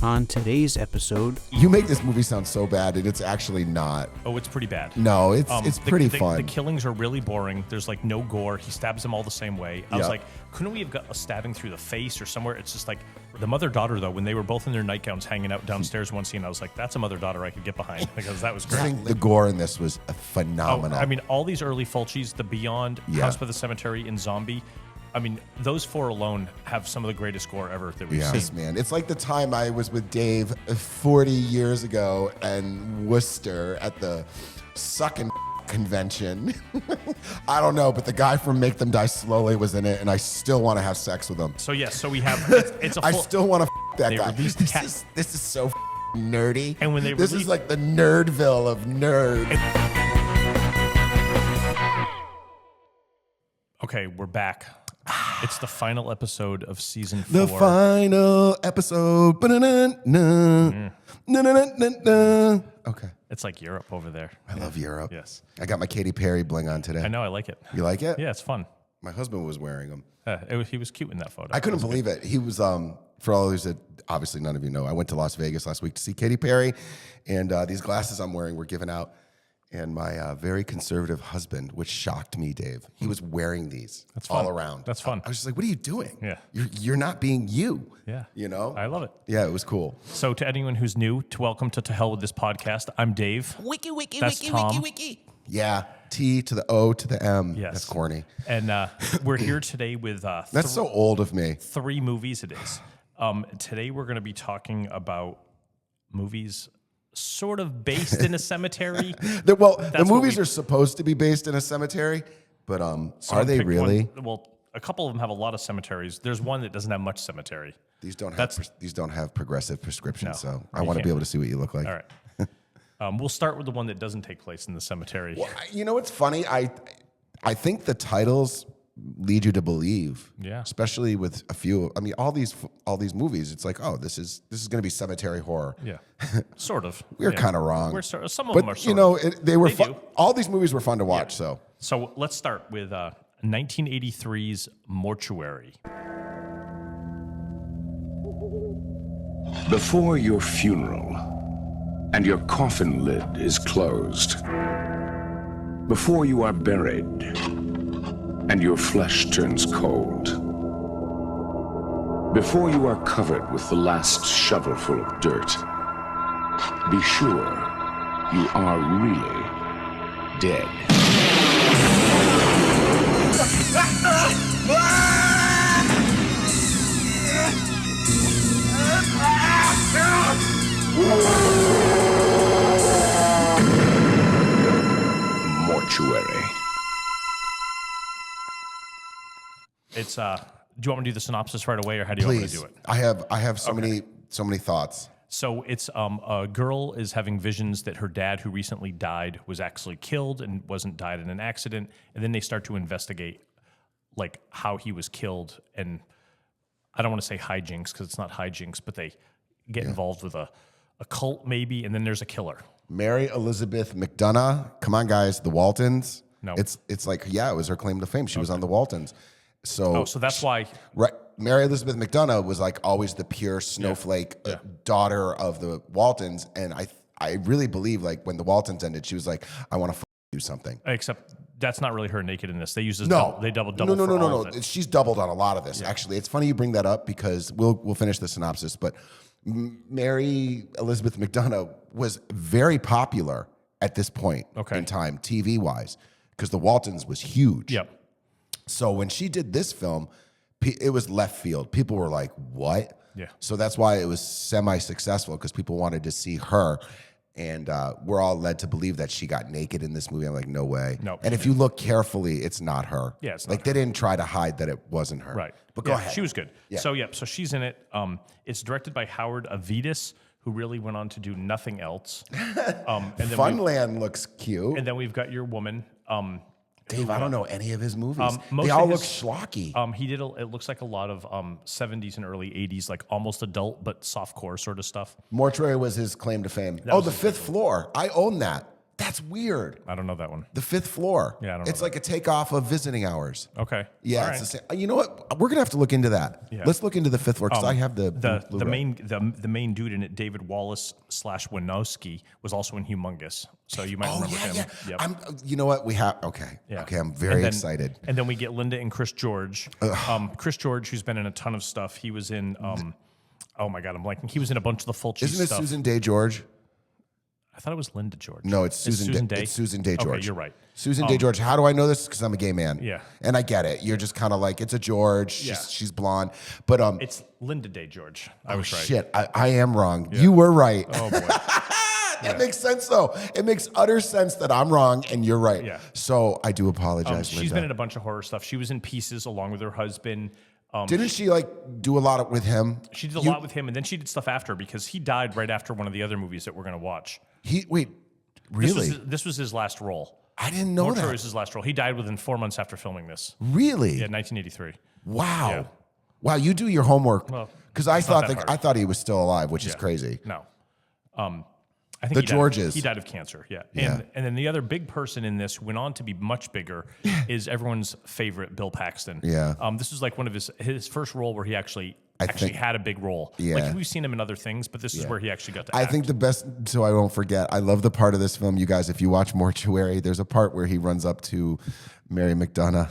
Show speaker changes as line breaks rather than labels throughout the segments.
On today's episode,
You make this movie sound so bad, and it's actually not.
Oh, it's pretty bad.
No, it's pretty fun.
The killings are really boring. There's like no gore. He stabs them all the same way. I was like, couldn't we have got a stabbing through the face or somewhere? It's just like the mother-daughter, though, when they were both in their nightgowns hanging out downstairs one scene, I was like, that's a mother-daughter I could get behind because that was great.
The gore in this was phenomenal.
I mean, all these early Fulcis, The Beyond, House by the Cemetery, and Zombie, I mean, those four alone have some of the greatest gore ever that we've seen.
Yes, man. It's like the time I was with Dave 40 years ago in Worcester at the sucking convention. I don't know, but the guy from Make Them Die Slowly was in it, and I still want to have sex with him.
So, yes, so we have, it's a full...
I still want to that guy.
released
This is so nerdy.
And when they
This is like the Nerdville of nerds.
Okay, we're back. It's the final episode of season 4.
The final episode. Okay.
It's like Europe over there.
I love Europe.
Yes.
I got my Katy Perry bling on today.
I know, I like it.
You like it?
Yeah, it's fun.
My husband was wearing them.
He was cute in that photo.
I couldn't believe it. He was, for all those that obviously none of you know, I went to Las Vegas last week to see Katy Perry, and these glasses I'm wearing were given out. And my very conservative husband, which shocked me, Dave, he was wearing these all around.
That's fun.
I was just like, what are you doing?
Yeah.
You're not being you.
Yeah.
You know?
I love it.
Yeah, it was cool.
So to anyone who's new, welcome to Hell With This podcast. I'm Dave. That's Tom.
Yeah. T to the O to the M.
Yes.
That's corny.
And we're here today with
That's so old of me.
3 movies it is. Today we're going to be talking about movies sort of based in a cemetery.
The movies are supposed to be based in a cemetery, but are they really?
A couple of them have a lot of cemeteries. There's one that doesn't have much cemetery.
These don't have progressive prescriptions, so I want to
can't.
be able to see what you look like.
All right. We'll start with the one that doesn't take place in the cemetery.
Well, you know what's funny? I think the titles lead you to believe. Yeah. Especially with a few. I mean, all these movies. It's like, oh, this is going to be cemetery horror.
Yeah. Sort of.
We were kind of wrong.
Some of them are.
You know, they were fun. All these movies were fun to watch.
Yeah. So let's start with 1983's Mortuary.
Before your funeral and your coffin lid is closed, before you are buried and your flesh turns cold, before you are covered with the last shovelful of dirt, be sure you are really dead. Mortuary.
It's do you want me to do the synopsis right away, or how do you want me to do it?
I have so many thoughts.
So it's a girl is having visions that her dad, who recently died, was actually killed and wasn't died in an accident, and then they start to investigate like how he was killed, and I don't want to say hijinks because it's not hijinks, but they get involved with a cult maybe, and then there's a killer.
Mary Elizabeth McDonough. Come on, guys, the Waltons.
No,
it's like it was her claim to fame. She was on the Waltons. So
that's why.
Right. Mary Elizabeth McDonough was like always the pure snowflake daughter of the Waltons. And I really believe like when the Waltons ended, she was like, I want to do something.
Except that's not really her naked in this. They use this they double
No. She's doubled on a lot of this. Yeah. Actually, it's funny you bring that up because we'll finish the synopsis. But Mary Elizabeth McDonough was very popular at this point in time, TV wise, because the Waltons was huge.
Yep.
So when she did this film, it was left field. People were like, what?
Yeah.
So that's why it was semi-successful, because people wanted to see her. And we're all led to believe that she got naked in this movie. I'm like, no way.
No.
And if you look carefully, it's not her.
Yeah, it's
like
not
they didn't try to hide that it wasn't her.
Right.
But go ahead.
She was good.
Yeah.
So she's in it. It's directed by Howard Avitis, who really went on to do nothing else. And then
Funland looks cute.
And then we've got your woman.
Dave, I don't know any of his movies. They all look schlocky.
He did. It looks like a lot of 70s and early 80s, like almost adult but softcore sort of stuff.
Mortuary was his claim to fame. The Fifth Floor. I own that. That's weird.
I don't know that one.
The Fifth Floor.
Yeah, I don't know
It's like a takeoff of Visiting Hours.
Okay.
Yeah,
All
it's
right.
the same. You know what? We're gonna have to look into that.
Yeah.
Let's look into the Fifth Floor because I have the
main dude in it, David Wallace / Winowski, was also in Humongous. So you might remember him.
Yeah.
Yep.
You know what? We have okay.
Yeah.
Okay, I'm very
then,
excited.
And then we get Linda and Chris George. Chris George, who's been in a ton of stuff. He was in. Oh my God, I'm blanking. He was in a bunch of the Fulci
Isn't it
stuff.
Susan Day George?
I thought it was Linda George.
No, it's Susan Day.
Day.
It's Susan Day George.
Okay, you're right.
Susan Day George. How do I know this? Because I'm a gay man.
Yeah.
And I get it. You're just kind of like, it's a George. She's blonde. But
It's Linda Day George. I was right.
Shit, I am wrong. You were right.
Oh boy.
That makes sense though. It makes utter sense that I'm wrong and you're right.
Yeah.
So I do apologize.
She's
Linda.
been in a bunch of horror stuff. She was in Pieces along with her husband.
Didn't she like do a lot with him?
She did a lot with him, and then she did stuff after because he died right after one of the other movies that we're going to watch.
Really?
This was his last role.
I didn't know
Mortuary
that.
was his last role. He died within 4 months after filming this.
Really?
Yeah, 1983.
Wow.
Yeah.
Wow, you do your homework.
Well,
because I
it's not
thought
that hard.
I thought he was still alive, which is crazy.
No. I think
The
he died-
Georges.
He died of cancer, yeah.
Yeah.
And then the other big person in this who went on to be much bigger is everyone's favorite Bill Paxton.
Yeah.
This was like one of his first role where he actually
think-
had a big role.
Yeah.
Like we've seen him in other things, but this is where he actually got to
I
act.
think the best, so I won't forget, I love the part of this film, you guys, if you watch Mortuary, there's a part where he runs up to Mary McDonough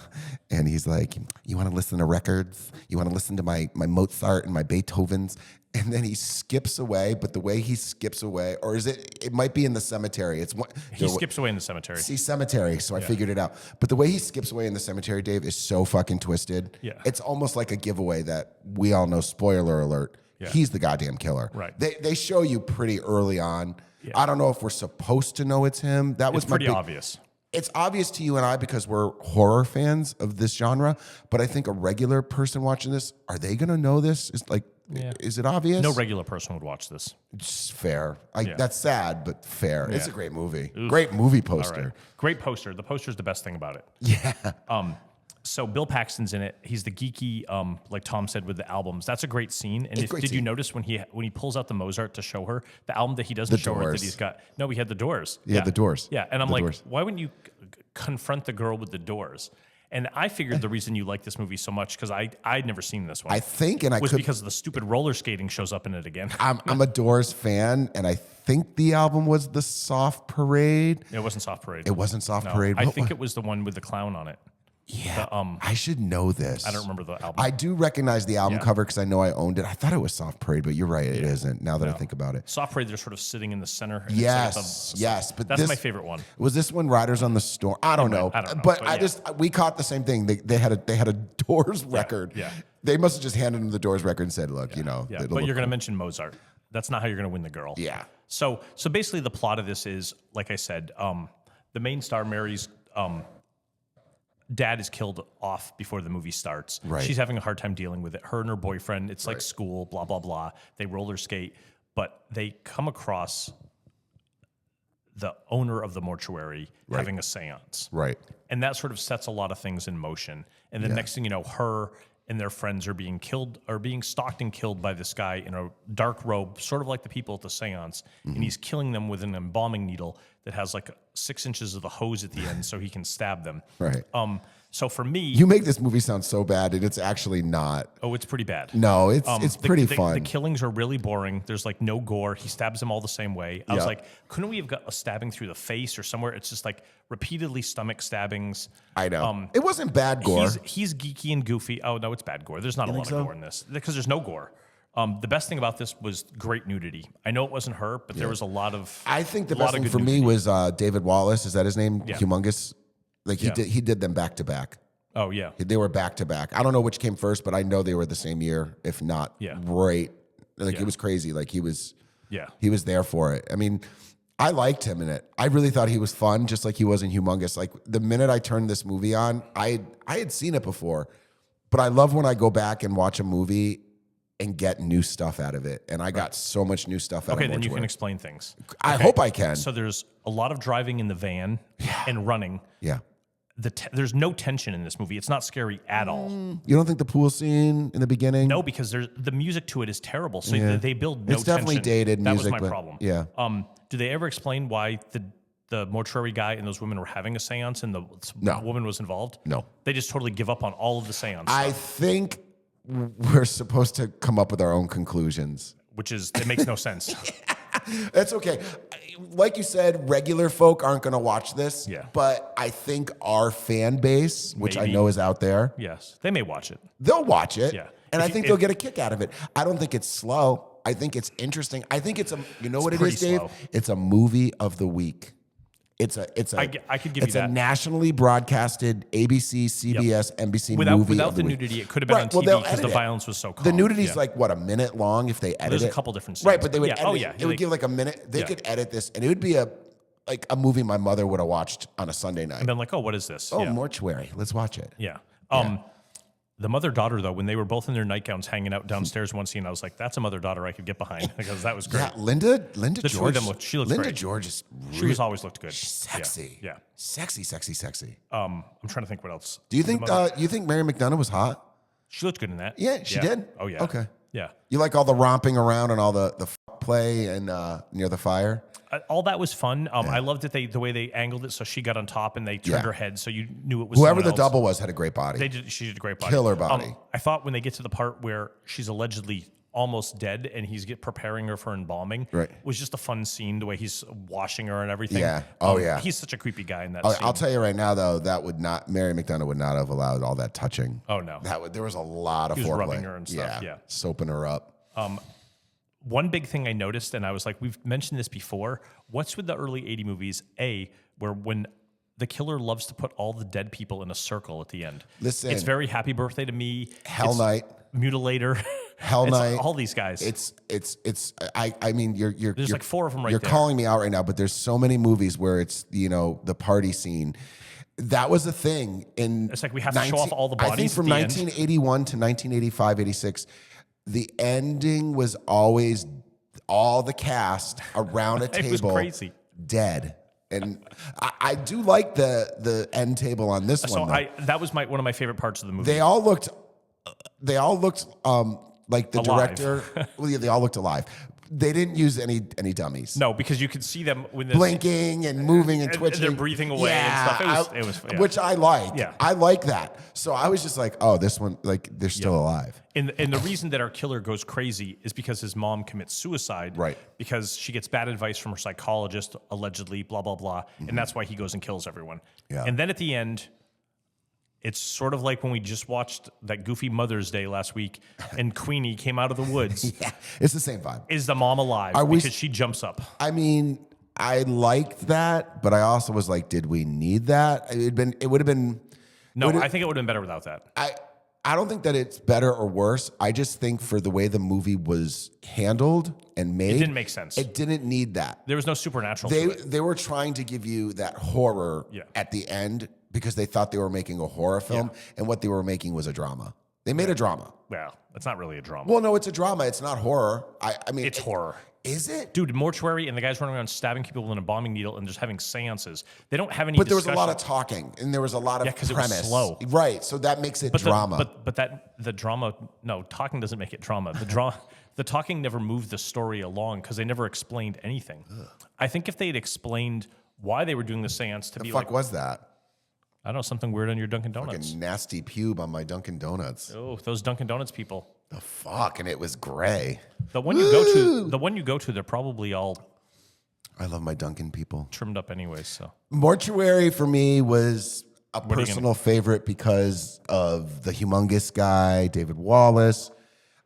and he's like, you want to listen to records? You want to listen to my Mozart and my Beethovens? And then he skips away, but the way he skips away, or is it might be in the cemetery.
He skips away in the cemetery.
See, cemetery, so I figured it out. But the way he skips away in the cemetery, Dave, is so fucking twisted.
Yeah.
It's almost like a giveaway that we all know, spoiler alert, he's the goddamn killer.
Right.
They show you pretty early on.
Yeah.
I don't know if we're supposed to know it's him. That was
It's
my
pretty
big-
obvious.
It's obvious to you and I because we're horror fans of this genre, but I think a regular person watching this, are they going to know this? Is it obvious?
No regular person would watch this.
It's fair. That's sad, but fair. It's a
Yeah.
great movie. Great movie poster.
All right. Great poster. The poster's the best thing about it.
Yeah.
So Bill Paxton's in it. He's the geeky, like Tom said, with the albums. That's a great scene. And did you notice when he pulls out the Mozart to show her the album that he doesn't show her that he's got? No, he had the Doors.
Yeah, the Doors.
Yeah, and I'm
The
like,
Doors.
why wouldn't you confront the girl with the Doors? And I figured the reason you like this movie so much because I'd never seen this one.
I think, and I
was
could
because the stupid roller skating shows up in it again.
I'm a Doors fan, and I think the album was the Soft Parade.
It wasn't Soft Parade.
It wasn't Soft
No,
Parade.
I think it was the one with the clown on it.
Yeah, I should know this.
I don't remember the album.
I do recognize the album
Yeah.
cover because I know I owned it. I thought it was Soft Parade, but you're right, it isn't. Now that I think about it.
Soft Parade, they're sort of sitting in the center. And
Yes, but
that's
this,
my favorite one.
Was this one Riders on the Storm? I don't know.
I don't know,
But
but
I
yeah.
we caught the same thing. They had a Doors record.
yeah.
They must have just handed him the Doors record and said, "Look, you know."
Yeah,
it'll
but you're
look
going to
cool."
mention Mozart. That's not how you're going to win the girl.
Yeah.
So basically, the plot of this is, like I said, the main star Mary's dad is killed off before the movie starts.
Right.
She's having a hard time dealing with it. Her and her boyfriend. It's like school. Blah blah blah. They roller skate, but they come across the owner of the mortuary having a seance.
Right.
And that sort of sets a lot of things in motion. And the next thing you know, her and their friends are being killed, or being stalked and killed by this guy in a dark robe, sort of like the people at the seance.
Mm-hmm.
And he's killing them with an embalming needle that has like 6 inches of the hose at the end so he can stab them.
Right.
So for me,
You make this movie sound so bad, and it's actually not.
it's pretty bad.
No, it's pretty
the,
fun.
The killings are really boring. There's like no gore. He stabs them all the same way. I was
Yeah.
like, couldn't we have got a stabbing through the face or somewhere? It's just like repeatedly stomach stabbings.
I know. It wasn't bad gore.
He's geeky and goofy. Oh, no, it's bad gore. There's not a lot of gore in this because there's no gore. The best thing about this was great nudity. I know it wasn't her, but there was a lot of.
I think the
lot
best
of
thing
good
for me
nudity.
was David Wallace. Is that his name?
Yeah.
Humongous. Like he did them back to back.
Oh yeah,
They were back to back. I don't know which came first, but I know they were the same year, if not right. Like it was crazy. Like he was there for it. I mean, I liked him in it. I really thought he was fun, just like he was in Humongous. Like the minute I turned this movie on, I had seen it before, but I love when I go back and watch a movie and get new stuff out of it. And I got so much new stuff out of it.
Okay, then you can explain things.
I hope I can.
So there's a lot of driving in the van and running.
Yeah.
There's no tension in this movie. It's not scary at all.
You don't think the pool scene in the beginning?
No, because the music to it is terrible. So they build no
It's definitely
tension.
dated
That
music,
was my
but-
problem.
yeah.
Do they ever explain why the the mortuary guy and those women were having a seance and the woman was involved?
No.
They just totally give up on all of the seance
I
stuff,
think we're supposed to come up with our own conclusions.
it makes no sense.
That's okay. Like you said, regular folk aren't going to watch this.
Yeah.
But I think our fan base, which I
Maybe.
know is out there,
Yes. They may watch it.
they'll watch it.
Yeah.
And
If
I
you-
think they'll get a kick out of it. I don't think it's slow. I think it's interesting. I think it's you know what it
pretty
is, Dave?
slow.
It's a movie of the week.
I could give you
It's a
that.
nationally broadcasted ABC, CBS, NBC movie.
Without
of
the
the week.
nudity, it could have been on
Well,
TV
they'll
because the
edit it.
violence was so calm.
The nudity's
Yeah.
like, what, a minute long if they edit
There's
it?
a couple different scenes.
Right, but they would
Yeah.
edit
Oh,
it.
yeah.
It would give like a minute. They
Yeah.
could edit this, and it would be a movie my mother would have watched on a Sunday night.
And then like, oh, what is this?
Oh,
yeah.
Mortuary. Let's watch it.
Yeah. The mother-daughter, though, when they were both in their nightgowns hanging out downstairs one scene, I was like, that's a mother-daughter I could get behind because that was great.
Yeah, Linda
The two
George.
of them she looked
Linda
great.
George is
She was always looked good.
sexy.
Yeah.
Sexy, sexy, sexy.
I'm trying to think what else.
Do you think Mary McDonough was hot?
She looked good in that?
Yeah, she did.
Oh, yeah.
Okay.
Yeah.
You like all the romping around and all the play and near the fire?
All that was fun. I loved it. The way they angled it so she got on top and they turned
Yeah.
her head so you knew it was
Whoever
someone
the
else.
double was had a great body.
She did a great body.
Killer body.
I thought when they get to the part where she's allegedly almost dead and he's preparing her for embalming,
Right.
was just a fun scene, the way he's washing her and everything.
Yeah. Oh, yeah.
He's such a creepy guy in that scene.
I'll tell you right now, though, Mary McDonough would not have allowed all that touching.
Oh, no.
There was a lot of
He was
foreplay.
rubbing her and stuff, yeah.
Soaping her up.
One big thing I noticed, and I was like, we've mentioned this before, what's with the early 80 movies, where when the killer loves to put all the dead people in a circle at the end.
Listen.
It's very Happy Birthday to Me.
Hell
It's
Night.
Mutilator.
Hell
It's
Night.
all these guys.
I mean, you're
like four of them right
You're
there.
calling me out right now, but there's so many movies where it's, the party scene. That was a thing in.
It's like we have to show off all the
I think
bodies
from
at the end.
1981 to 1985, 86, the ending was always all the cast around a
It was
table
crazy.
dead. And I do like the end table on this
So
one. Though.
that was one of my favorite parts of the movie.
They all looked like the
Alive.
director. Well, yeah, they all looked alive. They didn't use any dummies.
No, because you could see them when
Blinking and moving and
and
twitching.
they're breathing away and stuff. It was yeah.
Which I like.
Yeah.
I like that. So I was just like, oh, this one, like, they're still alive.
And the reason that our killer goes crazy is because his mom commits suicide.
Right.
Because she gets bad advice from her psychologist, allegedly, blah, blah, blah. And that's why he goes and kills everyone.
Yeah.
And then at the end, it's sort of like when we just watched that goofy Mother's Day last week and Queenie came out of the woods.
Yeah, it's the same vibe.
Is the mom alive? Because she jumps up.
I mean, I liked that, but I also was like, did we need that? It would have been.
No, I think it would have been better without that.
I don't think that it's better or worse. I just think for the way the movie was handled and made,
It didn't make sense.
It didn't need that.
There was no supernatural to it.
They were trying to give you that horror at the end because they thought they were making a horror film, and what they were making was a drama. They made a drama.
Well, it's not really a drama.
Well, no, it's a drama. It's not horror. I mean,
It's horror.
Is it?
Dude, Mortuary and the guys running around stabbing people with an embalming needle and just having seances. They don't have any
But there was a lot of
discussion.
talking, and there was a lot of
'cause it was
premise.
slow.
Right, so that makes it drama.
But the drama, no, talking doesn't make it drama. The talking never moved the story along because they never explained anything. I think if they had explained why they were doing the seance to
the
be
fuck
like,
was that?
I don't know, something weird on your Dunkin' Donuts.
Fucking nasty pube on my Dunkin' Donuts.
Oh, those Dunkin' Donuts people.
The fuck, and it was gray.
The one you go to, they're probably all
I love my Dunkin' people.
trimmed up anyways. So
Mortuary for me was a
are you
personal favorite because of the humongous guy, David Wallace.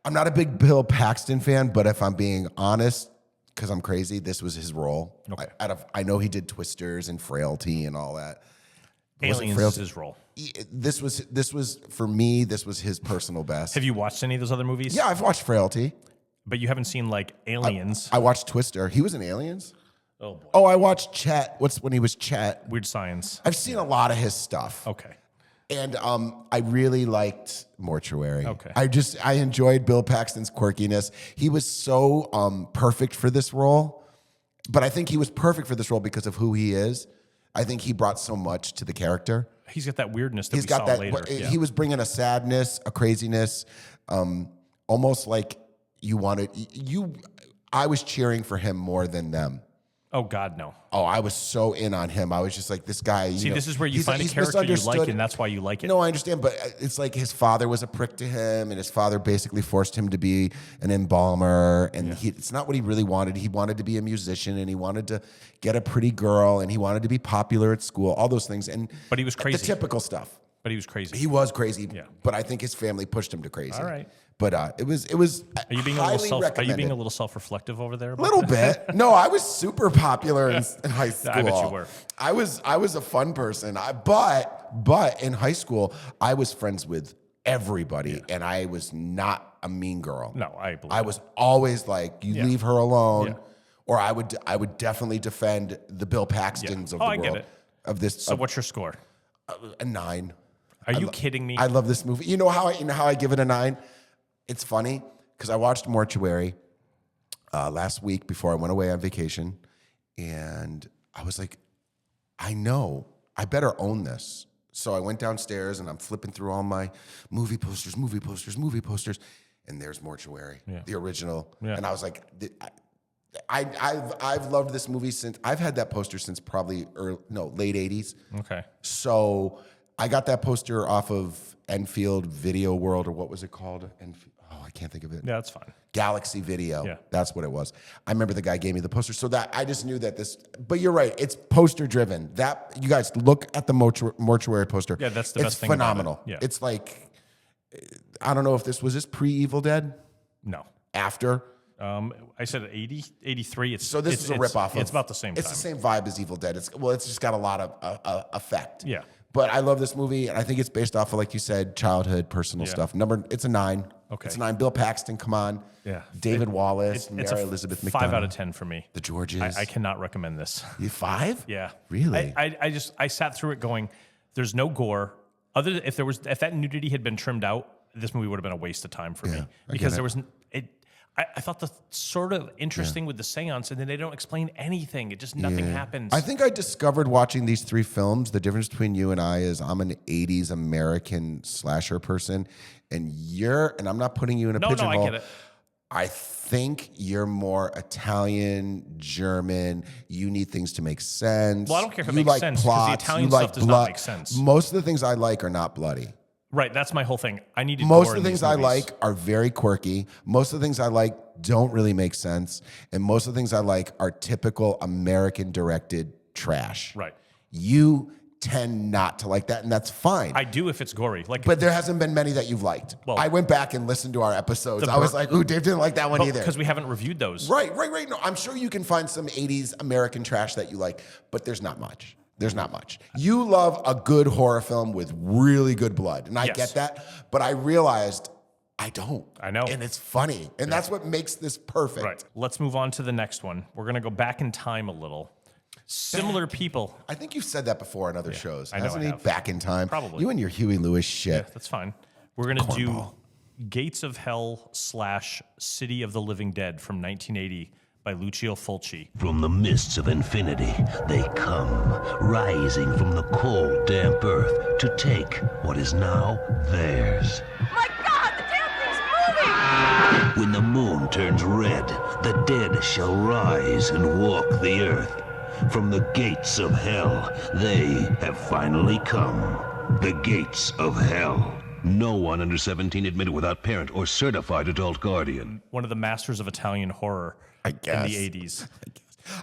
I'm not a big Bill Paxton fan, but if I'm being honest, because I'm crazy, this was his role.
Okay.
I know he did Twisters and Frailty and all that. Was it
Aliens is
Frailty?
his role.
This was for me. This was his personal best.
Have you watched any of those other movies?
Yeah, I've watched Frailty.
But you haven't seen like Aliens.
I watched Twister. He was in Aliens.
Oh boy.
Oh, I watched Chet. What's when he was Chet?
Weird Science.
I've seen a lot of his stuff.
Okay.
And I really liked Mortuary.
Okay.
I enjoyed Bill Paxton's quirkiness. He was so perfect for this role. But I think he was perfect for this role because of who he is. I think he brought so much to the character.
He's got that weirdness that
He's
we
got
saw
that.
later. Yeah.
He was bringing a sadness, a craziness, almost like you wanted. I was cheering for him more than them.
Oh God, no.
Oh, I was so in on him. I was just like, this guy.
See, this is where you find a character you like, and that's why you like it.
No, I understand, but it's like his father was a prick to him, and his father basically forced him to be an embalmer, and it's not what he really wanted. He wanted to be a musician, and he wanted to get a pretty girl, and he wanted to be popular at school, all those things.
But he was crazy.
The typical stuff.
But he was crazy.
He was crazy, but I think his family pushed him to crazy.
All right.
But it was
Are you being
highly
a little self-reflective over there?
A little bit. No, I was super popular in high school.
I bet you were.
I was a fun person. But in high school, I was friends with everybody, and I was not a mean girl.
No, I believe
I was always like, you leave her alone, or I would definitely defend the Bill Paxtons of the world.
I get it.
Of this.
So what's your score?
A 9.
Are you kidding me?
I love this movie. You know how I give it a 9? It's funny because I watched Mortuary last week before I went away on vacation, and I was like, I know I better own this. So I went downstairs and I'm flipping through all my movie posters, and there's Mortuary, the original. Yeah. And I was like, I've loved this movie since I've had that poster since probably late 80s.
Okay.
So I got that poster off of Enfield Video World, or what was it called? I can't think of it.
Yeah, that's fine.
Galaxy Video.
Yeah.
That's what it was. I remember the guy gave me the poster. So that I just knew that this, but you're right. It's poster driven. That you guys look at the Mortuary poster.
Yeah, that's the best thing.
It's phenomenal.
About it. Yeah.
It's like, I don't know if this was pre-Evil Dead?
No.
After?
I said 80, 83.
So this is a ripoff.
It's about the same time.
It's the same vibe as Evil Dead. It's just got a lot of effect.
Yeah.
But I love this movie, and I think it's based off of, like you said, childhood, personal stuff. It's a 9.
Okay.
It's a 9. Bill Paxton, come on.
Yeah.
David Wallace,
It's
Mary Elizabeth McDonough.
5 out of 10 for me.
The Georges.
I cannot recommend this.
You 5?
Yeah.
Really?
I sat through it going, there's no gore. If that nudity had been trimmed out, this movie would have been a waste of time for me. Because there was I thought the sort of interesting with the seance, and then they don't explain anything. It just nothing happens.
I think I discovered watching these 3 films, the difference between you and I is I'm an 80s American slasher person, and I'm not putting you in a pigeonhole.
No, I get it.
I think you're more Italian, German. You need things to make sense.
Well, I don't care if it
you
makes
like
sense,
plots,
because the Italian
you like
stuff does
blood.
not make sense.
Most of the things I like are not bloody.
Right, that's my whole thing. I needed
Most
gore
of the
in
things
these
I
movies.
like are very quirky. Most of the things I like don't really make sense. And most of the things I like are typical American-directed trash.
Right.
You tend not to like that, and that's fine.
I do if it's gory.
But there hasn't been many that you've liked.
Well,
I went back and listened to our episodes. I was like, ooh, Dave didn't like that one either.
Because we haven't reviewed those.
Right. No, I'm sure you can find some 80s American trash that you like, but there's not much. You love a good horror film with really good blood, and I get that, but I realized I don't.
I know.
And it's funny, and that's what makes this perfect.
Right. Let's move on to the next one. We're going to go back in time a little. Similar people.
I think you've said that before on other shows.
I know
Hasn't
I
he?
have.
Back in time.
Probably.
You and your Huey Lewis shit.
Yeah, that's fine. We're going to do Gates of Hell / City of the Living Dead from 1980 by Lucio Fulci.
From the mists of infinity, they come, rising from the cold, damp earth to take what is now theirs.
My God, the damn thing's moving!
When the moon turns red, the dead shall rise and walk the earth. From the gates of hell, they have finally come. The gates of hell. No one under 17 admitted without parent or certified adult guardian.
One of the masters of Italian horror in the 80s.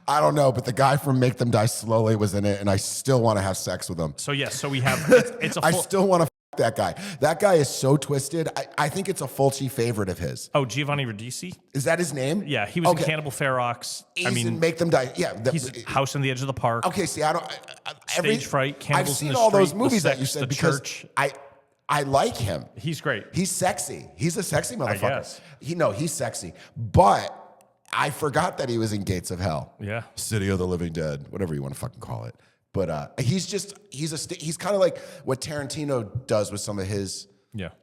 I don't know, but the guy from Make Them Die Slowly was in it, and I still want to have sex with him.
So yes, so we have. It's a.
I still want to that guy. That guy is so twisted. I think it's a Fulci favorite of his.
Oh, Giovanni Ribisi?
Is that his name?
Yeah, he was in Cannibal
He's
Ferox.
in Make Them Die. Yeah,
he's House on the Edge of the Park.
Okay, see, I don't.
Stage Fright. Cannibals
I've seen
in the
all those
Street,
movies
The
that you
Sex,
said
The
because
Church.
I like him.
He's great.
He's sexy. He's a sexy motherfucker.
guess.
He's sexy. But I forgot that he was in Gates of Hell.
Yeah.
City of the Living Dead, whatever you want to fucking call it. But he's kind of like what Tarantino does with some of his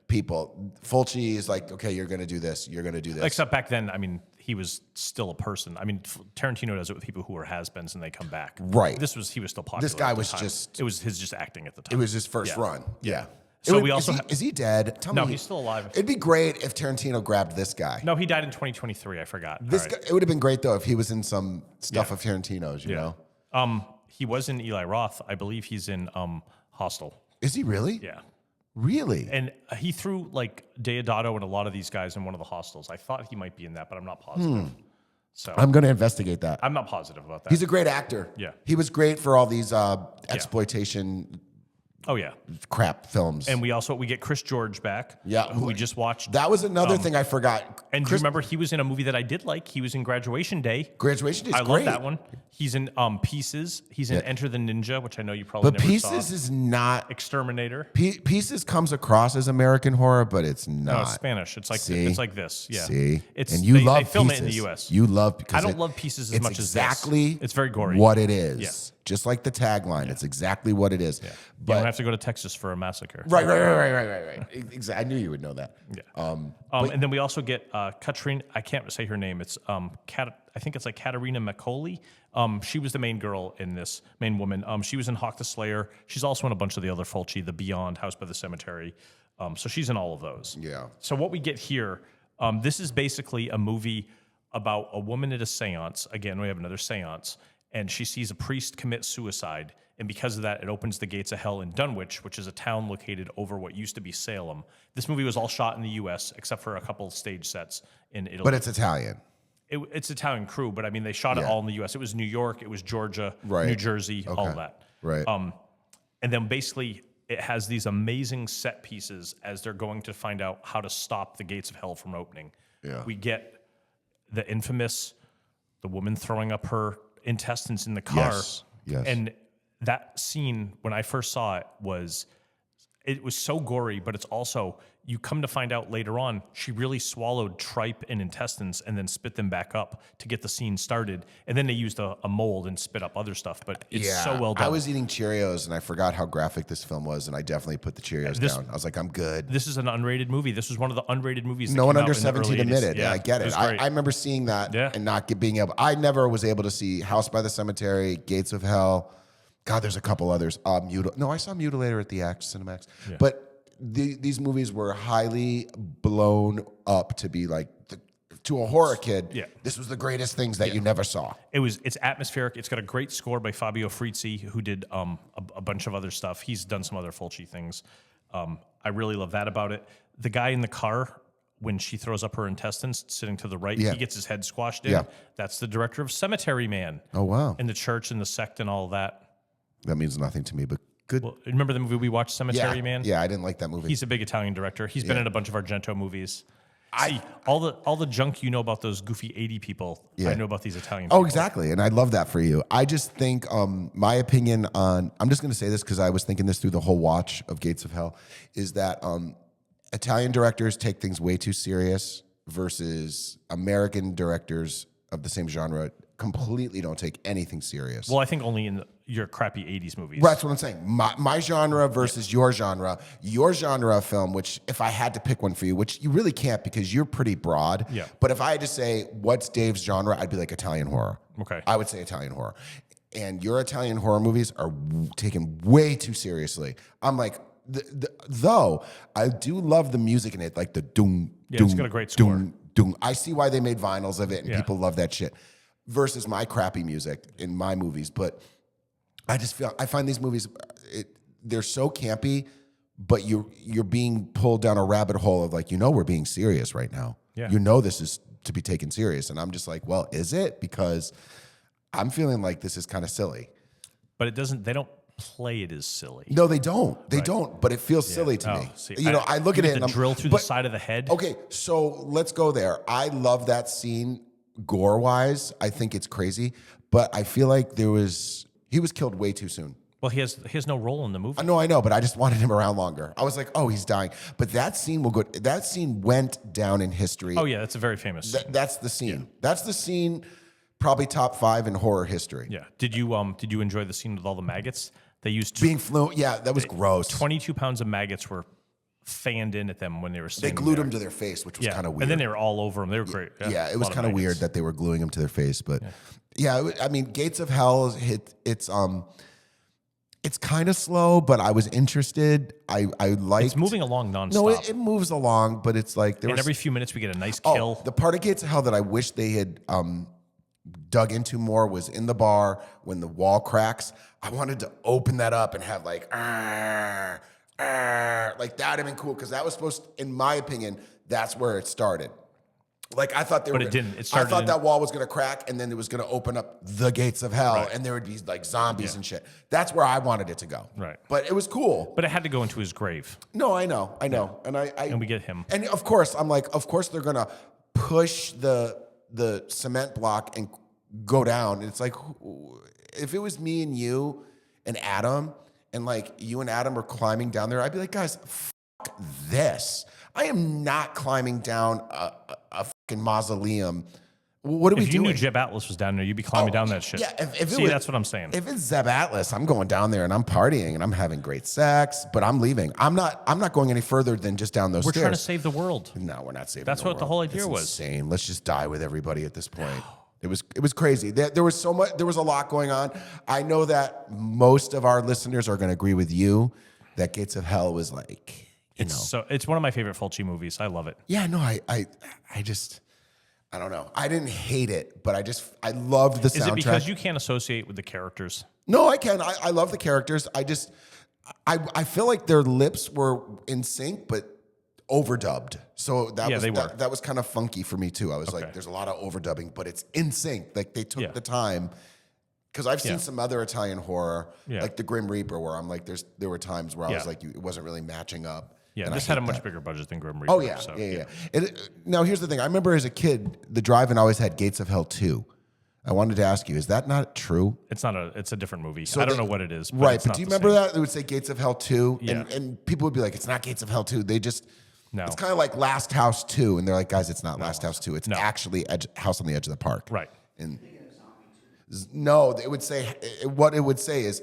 people. Fulci is like, okay, you're going to do this. You're going to do this.
Except back then, I mean, he was still a person. I mean, Tarantino does it with people who are has-beens and they come back.
Right.
He was still popular.
This guy
at the
was
time.
just.
It was his just acting at the time.
It was his first run. Yeah.
So we also
is he dead? Tell
no,
me.
he's still alive.
It'd be great if Tarantino grabbed this guy.
No, he died in 2023. I forgot.
This guy, it would have been great though if he was in some stuff of Tarantino's. You know.
He was in Eli Roth. I believe he's in Hostel.
Is he really?
Yeah.
Really?
And he threw like Deodato and a lot of these guys in one of the Hostels. I thought he might be in that, but I'm not positive. So
I'm going to investigate that.
I'm not positive about that.
He's a great actor.
Yeah.
He was great for all these exploitation
Oh yeah,
crap films.
and we get Chris George back.
Yeah.
who we just watched.
That was another thing I forgot.
And do you remember he was in a movie that I did like? He was in Graduation Day.
Graduation Day is
I
great.
love that one. He's in Pieces. He's in Enter the Ninja, which I know you probably
But
never
Pieces
saw.
is not.
Exterminator.
Pieces comes across as American horror, but it's not.
No, it's Spanish. It's like this. Yeah.
See,
It's
and you love
they film
Pieces.
it in the U.S.
You love because
I don't love Pieces as
it's
much as
exactly
this. It's very gory.
what it is.
Yeah.
Just like the tagline, it's exactly what it is.
Yeah.
But
you don't have to go to Texas for a massacre.
right. Exactly. I knew you would know that.
Yeah. And then we also get Katrina. I can't say her name. It's I think it's like Katarina Macaulay. She was the main girl in this, main woman. She was in Hawk the Slayer. She's also in a bunch of the other Fulci, The Beyond, House by the Cemetery. So she's in all of those.
Yeah.
So what we get here, this is basically a movie about a woman at a seance. Again, we have another seance, and she sees a priest commit suicide. And because of that, it opens the gates of hell in Dunwich, which is a town located over what used to be Salem. This movie was all shot in the U.S., except for a couple of stage sets in Italy.
But it's Italian.
It's Italian crew, but I mean, they shot it all in the U.S. It was New York, it was Georgia, New Jersey, all of that.
Right.
And then basically, it has these amazing set pieces as they're going to find out how to stop the gates of hell from opening.
Yeah.
We get the infamous, the woman throwing up her intestines in the car.
Yes.
And that scene, when I first saw it, was so gory, but it's also, you come to find out later on, she really swallowed tripe and intestines and then spit them back up to get the scene started. And then they used a mold and spit up other stuff, but it's so well done.
I was eating Cheerios and I forgot how graphic this film was, and I definitely put the Cheerios down. I was like, I'm good.
This is an unrated movie. This was one of the unrated movies that
No one
came
under
out in the
17
early 80s.
admitted. Yeah, I get it. I remember seeing that and not being able. I never was able to see House by the Cemetery, Gates of Hell. God, there's a couple others. I saw Mutilator at the Cinemax. Yeah. But these movies were highly blown up to be like, to a horror kid, this was the greatest things that you never saw.
It's atmospheric. It's got a great score by Fabio Frizzi, who did a bunch of other stuff. He's done some other Fulci things. I really love that about it. The guy in the car, when she throws up her intestines, sitting to the right, he gets his head squashed in. Yeah. That's the director of Cemetery Man.
Oh, wow.
And the church and the sect and all of that.
That means nothing to me, but good.
Well, remember the movie we watched, Cemetery Man?
Yeah, I didn't like that movie.
He's a big Italian director. He's been in a bunch of Argento movies. All the junk you know about those goofy 80 people, I know about these Italian people.
Oh, exactly. And I love that for you. I just think my opinion on, I'm just going to say this because I was thinking this through the whole watch of Gates of Hell, is that Italian directors take things way too serious versus American directors of the same genre completely don't take anything serious.
Well, I think only in your crappy 80s movies.
That's what I'm saying. My genre versus your genre. Your genre of film, which if I had to pick one for you, which you really can't because you're pretty broad.
Yeah.
But if I had to say what's Dave's genre, I'd be like Italian horror.
Okay.
I would say Italian horror. And your Italian horror movies are taken way too seriously. I'm like, though I do love the music in it, like the doom, doom,
it's got a great score.
Doom, doom. I see why they made vinyls of it and people love that shit. Versus my crappy music in my movies, but I find these movies they're so campy, but you're being pulled down a rabbit hole of like, we're being serious right now.
Yeah.
This is to be taken serious, and I'm just like, well, is it? Because I'm feeling like this is kind of silly.
But it doesn't. They don't play it as silly.
No, they don't. They don't. But it feels silly to me.
See,
I look at it and I'm
drill through the side of the head.
Okay, so let's go there. I love that scene. Gore-wise, I think it's crazy, but I feel like he was killed way too soon.
Well, he has no role in the movie.
No, I know, but I just wanted him around longer. I was like, oh, he's dying. But that scene that scene went down in history.
Oh yeah, that's a very famous.
That's the scene. Yeah. That's the scene, probably top 5 in horror history.
Yeah. Did you enjoy the scene with all the maggots? They used
being fluent. Yeah, that was gross.
22 pounds of maggots were fanned in at them when they were standing
They glued
there.
them to their face, which was kind of weird.
And then they were all over them. They were great.
Yeah, it was kind of weird that they were gluing them to their face. But I mean, Gates of Hell, It's kind of slow, but I was interested. I liked.
It's moving along nonstop.
No, it moves along, but it's like
and every few minutes we get a nice kill.
The part of Gates of Hell that I wish they had dug into more was in the bar when the wall cracks. I wanted to open that up and have like that would have been cool because that was supposed, in my opinion, that's where it started. Like I thought
it didn't. It started
I thought that wall was gonna crack, and then it was gonna open up the gates of hell, and there would be like zombies and shit. That's where I wanted it to go.
Right.
But it was cool.
But it had to go into his grave.
No, I know, and
we get him.
And of course, I'm like, of course they're gonna push the cement block and go down. It's like, if it was me and you and Adam, and like you and Adam are climbing down there, I'd be like, guys, fuck this. I am not climbing down a fucking mausoleum. What are we doing?
If you knew Jeb Atlas was down there, you'd be climbing down that shit.
Yeah,
that's what I'm saying.
If it's Zeb Atlas, I'm going down there and I'm partying and I'm having great sex, but I'm leaving. I'm not going any further than just down those stairs.
We're trying to save the world.
No, we're not saving
That's
the
what
world.
the whole idea was.
Insane. Let's just die with everybody at this point. It was crazy. There was so much. There was a lot going on. I know that most of our listeners are going to agree with you that Gates of Hell was like,
it's one of my favorite Fulci movies. I love it.
Yeah, no, I don't know. I didn't hate it, but I loved the soundtrack.
Is it because you can't associate with the characters?
No, I can. I love the characters. I feel like their lips were in sync, but overdubbed. So that was kind of funky for me too. I was like, there's a lot of overdubbing, but it's in sync. Like they took the time. Because I've seen some other Italian horror, like the Grim Reaper, where I'm like, there were times where I was like, it wasn't really matching up.
Yeah,
and
this had a much bigger budget than Grim Reaper.
Oh, yeah, yeah. Now, here's the thing. I remember as a kid, the drive-in always had Gates of Hell 2. I wanted to ask you, is that not true?
It's a different movie. So I don't know what it is.
But do you remember that? It would say Gates of Hell 2,
yeah.
and people would be like, it's not Gates of Hell 2. They just...
No.
It's kind of like Last House 2, and they're like, guys, it's not Last House 2. It's actually House on the Edge of the Park.
Right.
And no, it would say, what it would say is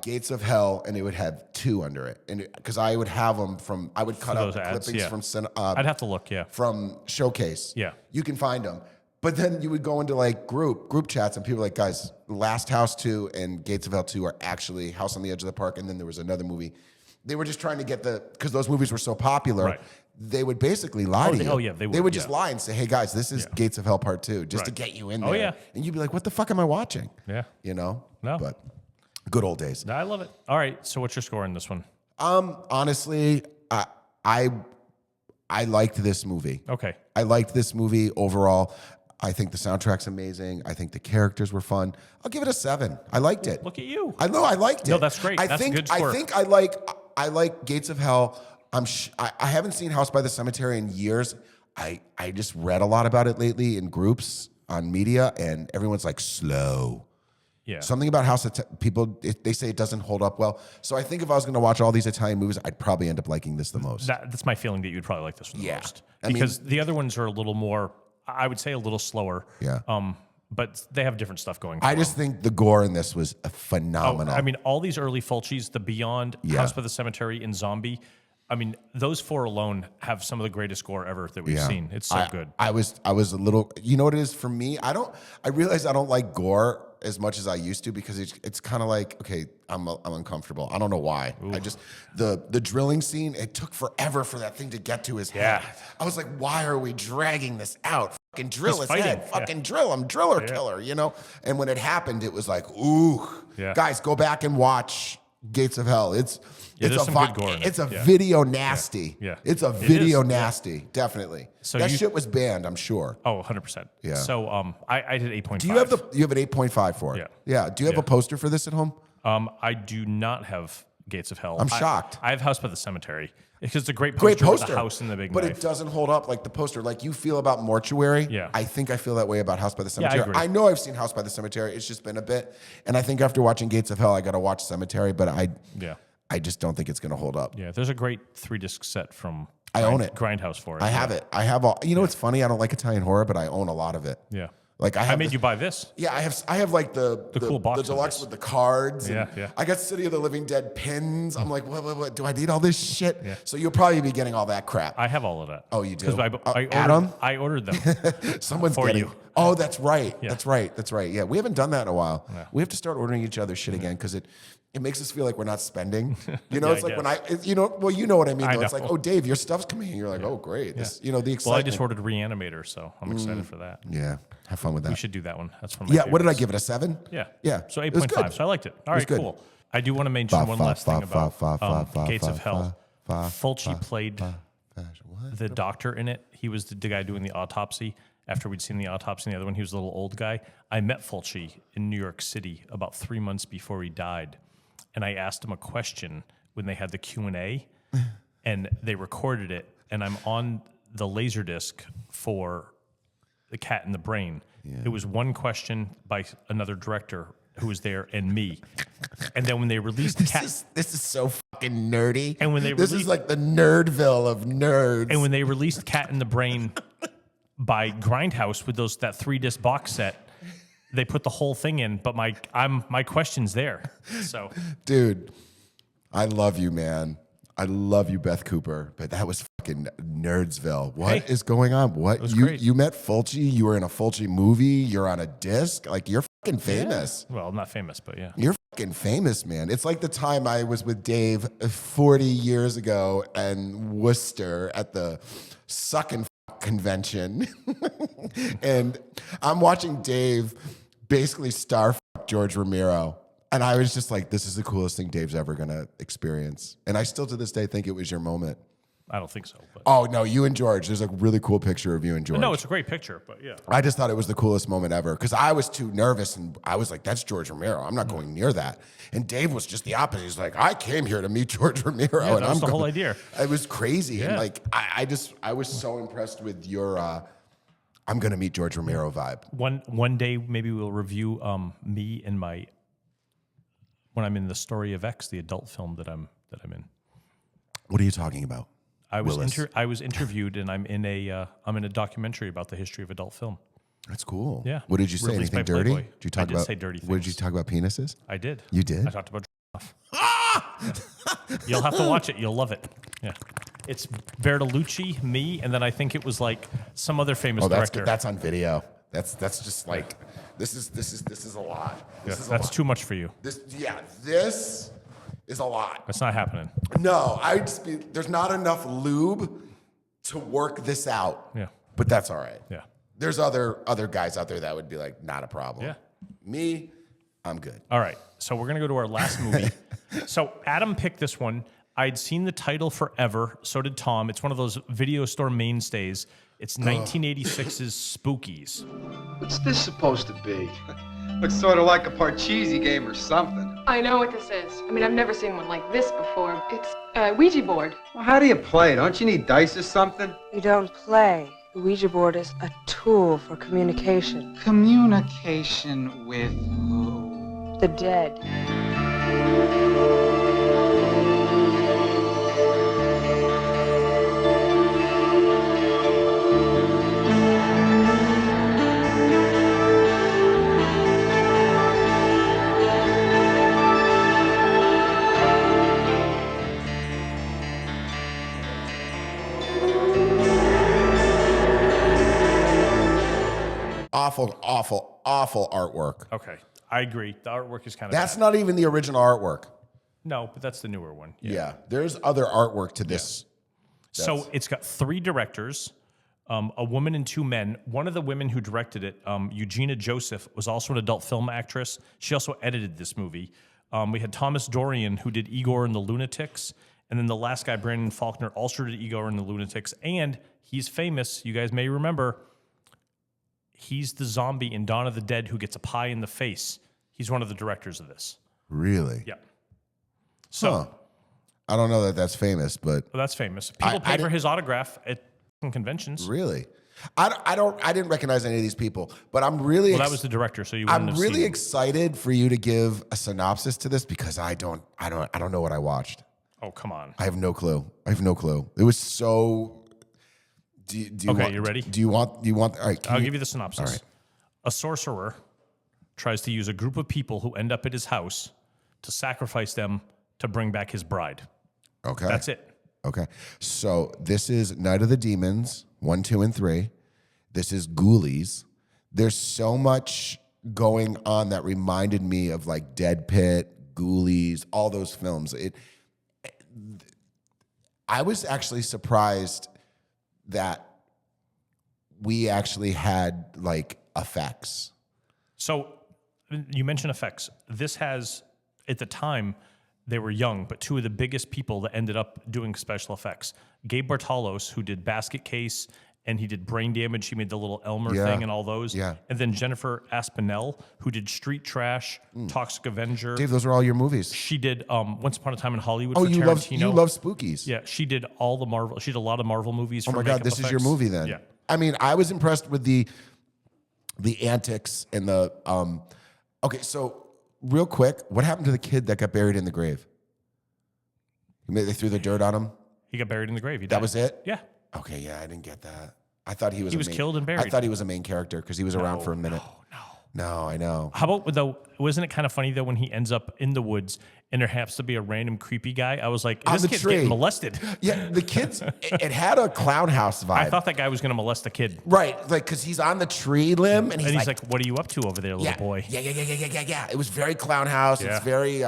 Gates of Hell, and it would have 2 under it. And because I would have them I would cut out clippings from...
I'd have to look,
from Showcase.
Yeah.
You can find them. But then you would go into like group chats, and people were like, guys, Last House 2 and Gates of Hell 2 are actually House on the Edge of the Park, and then there was another movie. They were just trying to get because those movies were so popular,
right.
They would basically lie to you.
Oh, yeah,
they would just lie and say, hey, guys, this is Gates of Hell Part 2, just to get you in there.
Oh, yeah.
And you'd be like, what the fuck am I watching?
Yeah.
You know?
No.
But good old days.
I love it. All right, so what's your score in this one?
Honestly, I liked this movie.
Okay.
I liked this movie overall. I think the soundtrack's amazing. I think the characters were fun. I'll give it a 7. I liked it.
Look at you.
I know I liked it.
No, that's great. That's a good score.
I like Gates of Hell. I haven't seen House by the Cemetery in years. I just read a lot about it lately in groups on media, and everyone's like slow.
Yeah.
Something about House people they say it doesn't hold up well. So I think if I was going to watch all these Italian movies, I'd probably end up liking this the most.
That's my feeling that you'd probably like this one the most because the other ones are a little more. I would say a little slower.
Yeah.
But they have different stuff going.
I just think the gore in this was phenomenal.
I mean, all these early Fulcis, the Beyond, House by the Cemetery, and Zombie. I mean, those 4 alone have some of the greatest gore ever that we've seen. It's so good.
I was a little. You know what it is for me? I realize I don't like gore as much as I used to because it's kind of like, okay, I'm uncomfortable. I don't know why. Ooh. I just the drilling scene. It took forever for that thing to get to his head. I was like, why are we dragging this out? Fucking drill his head. Fucking drill him. Driller killer. You know. And when it happened, it was like, ooh, guys, go back and watch Gates of Hell. It's
some good gore.
It's a video nasty.
Yeah.
It's a video nasty. Definitely. So that shit was banned, I'm sure.
Oh, 100%.
Yeah.
So I did 8.5.
Do you have you have an 8.5 for it?
Yeah.
Yeah. Do you have a poster for this at home?
I do not have Gates of Hell.
I'm shocked.
I have House by the Cemetery. Because it's a great poster with the house and the big
but
knife.
It doesn't hold up like the poster. Like you feel about Mortuary.
Yeah.
I think I feel that way about House by the Cemetery.
I agree.
I know I've seen House by the Cemetery. It's just been a bit. And I think after watching Gates of Hell, I got to watch Cemetery, but I just don't think it's going to hold up.
Yeah, there's a great 3-disc set from
I own it.
Grindhouse for it.
I have it. I have all. You know what's funny? I don't like Italian horror, but I own a lot of it.
Yeah.
Like
I made you buy this.
Yeah, I have like the
cool box
the deluxe with the cards.
Yeah,
and I got City of the Living Dead pins. I'm like, what? Do I need all this shit?
Yeah.
So you'll probably be getting all that crap.
I have all of that.
Oh, you do?
Because I ordered them.
Someone's
for
getting.
you.
Oh, that's right.
Yeah.
That's right. Yeah, we haven't done that in a while. Yeah. We have to start ordering each other shit again because it it makes us feel like we're not spending. You know,
Yeah,
it's like
I
when you know what I mean. Though.
I
It's like,
know.
oh, Dave, your stuff's coming in. You're like, oh, great. This, the excitement.
Well, I just ordered Reanimator, so I'm excited for that.
Yeah, have fun with that.
We should do that one. That's one of my
Yeah, what did I
favorites.
give it? A 7?
Yeah.
Yeah.
So
It was
8.5.
good.
So I liked it. All right,
good.
cool. I do want to mention one last thing about Gates of Hell. Fulci played the doctor in it. He was the guy doing the autopsy. After we'd seen the autopsy and the other one, he was a little old guy. I met Fulci in New York City about 3 months before he died. And I asked him a question when they had the Q&A, and they recorded it. And I'm on the Laserdisc for The Cat in the Brain. Yeah. It was one question by another director who was there and me. And then when they released
This is so fucking nerdy.
And when
this is like the Nerdville of nerds.
And when they released Cat in the Brain by Grindhouse with that 3-disc box set, they put the whole thing in. But my question's there. So,
dude, I love you, man. I love you, Beth Cooper. But that was fucking Nerdsville. What is going on? What you met Fulci? You were in a Fulci movie. You're on a disc. Like you're fucking famous.
Yeah. Well, not famous, but yeah.
You're fucking famous, man. It's like the time I was with Dave 40 years ago in Worcester at the Suck and Fuck convention. And I'm watching Dave basically star fuck George Romero. And I was just like, this is the coolest thing Dave's ever going to experience. And I still to this day think it was your moment.
I don't think so. But.
Oh, no, you and George. There's a really cool picture of you and George.
No, it's a great picture, but yeah.
I just thought it was the coolest moment ever because I was too nervous and I was like, that's George Romero. I'm not going near that. And Dave was just the opposite. He's like, I came here to meet George Romero.
Yeah,
and
that was the whole idea.
It was crazy.
Yeah.
And like, I was so impressed with your, I'm going to meet George Romero vibe.
One day, maybe we'll review me and when I'm in The Story of X, the adult film that I'm in.
What are you talking about?
I was interviewed, and I'm in a documentary about the history of adult film.
That's cool.
Yeah.
What did you say?
Released
Anything
by
dirty?
Playboy.
Did you talk
I did say dirty things.
What did you talk about? Penises?
I did.
You did?
I talked about off. Yeah. You'll have to watch it. You'll love it. Yeah. It's Bertolucci, me, and then I think it was like some other famous director.
That's on video. That's just like this is a lot.
That's too much for you.
This is a lot.
That's not happening.
No, there's not enough lube to work this out.
Yeah.
But that's all right.
Yeah.
There's other guys out there that would be like, not a problem.
Yeah.
Me, I'm good.
All right. So we're going to go to our last movie. So Adam picked this one. I'd seen the title forever. So did Tom. It's one of those video store mainstays. It's 1986's Spookies.
What's this supposed to be? Looks sort of like a Parcheesi game or something.
I know what this is. I mean, I've never seen one like this before. It's a Ouija board.
Well, how do you play? Don't you need dice or something?
You don't play. The Ouija board is a tool for communication.
Communication with who?
The dead.
Awful artwork.
Okay. I agree. The artwork is kind of
That's
bad.
not even the original artwork.
No, but that's the newer one.
Yeah. There's other artwork to this.
Yeah. So it's got 3 directors, a woman and 2 men. One of the women who directed it, Eugenia Joseph, was also an adult film actress. She also edited this movie. We had Thomas Dorian, who did Igor and the Lunatics. And then the last guy, Brandon Faulkner, also did Igor and the Lunatics. And he's famous. You guys may remember. He's the zombie in Dawn of the Dead who gets a pie in the face. He's one of the directors of this.
Really?
Yeah. So
I don't know that that's famous, but
well, that's famous. People pay for his autograph at conventions.
Really? I didn't recognize any of these people, but I'm really
Well, that was the director, so you wouldn't
I'm
have
really
seen him.
excited for you to give a synopsis to this because I don't know what I watched.
Oh, come on.
I have no clue. It was so Do you
Okay,
want,
you ready?
Do you want? All right,
I'll give you the synopsis.
All right.
A sorcerer tries to use a group of people who end up at his house to sacrifice them to bring back his bride.
Okay.
That's it.
Okay. So this is Night of the Demons, 1, 2, and 3. This is Ghoulies. There's so much going on that reminded me of like Dead Pit, Ghoulies, all those films. I was actually surprised that we actually had like effects.
So you mentioned effects. This has, at the time, they were young, but two of the biggest people that ended up doing special effects. Gabe Bartalos, who did Basket Case, and he did Brain Damage. He made the little Elmer thing and all those.
Yeah.
And then Jennifer Aspinall, who did Street Trash, Toxic Avenger.
Dave, those are all your movies.
She did Once Upon a Time in Hollywood for
you
Tarantino.
love Spookies.
Yeah, she did all the Marvel. She did a lot of Marvel movies.
Oh
for
my God,
makeup
this
effects.
is your movie then.
Yeah.
I mean, I was impressed with the antics and the. Okay, so real quick, what happened to the kid that got buried in the grave? They threw the dirt on him.
He got buried in the grave.
That was it.
Yeah.
Okay, yeah, I didn't get that. I thought he was.
He was killed and buried.
I thought he was a main character because he was around for a minute. No, I know.
How about though? Wasn't it kind of funny though when he ends up in the woods and there happens to be a random creepy guy? I was like, this kid's getting molested.
Yeah, the kids. It had a clown house vibe.
I thought that guy was going to molest the kid.
Right, like because he's on the tree limb and he's
like, "What are you up to over there, little boy?"
Yeah. It was very clown house.
Yeah.
It's very.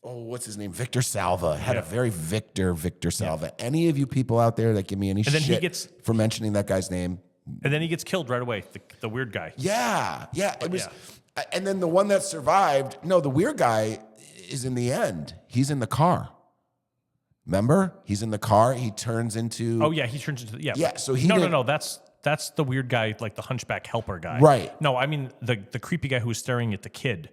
What's his name? Victor Salva. Had a very Victor Salva. Any of you people out there that give me any
then he
shit
gets-
for mentioning that guy's name?
And then he gets killed right away. The weird guy.
Yeah. It was, and then the one that survived. No, the weird guy is in the end. He's in the car. Remember? He's in the car. He turns into.
Oh yeah, he turns into
Yeah. So he.
No. That's the weird guy, like the hunchback helper guy.
Right.
No, I mean the creepy guy who was staring at the kid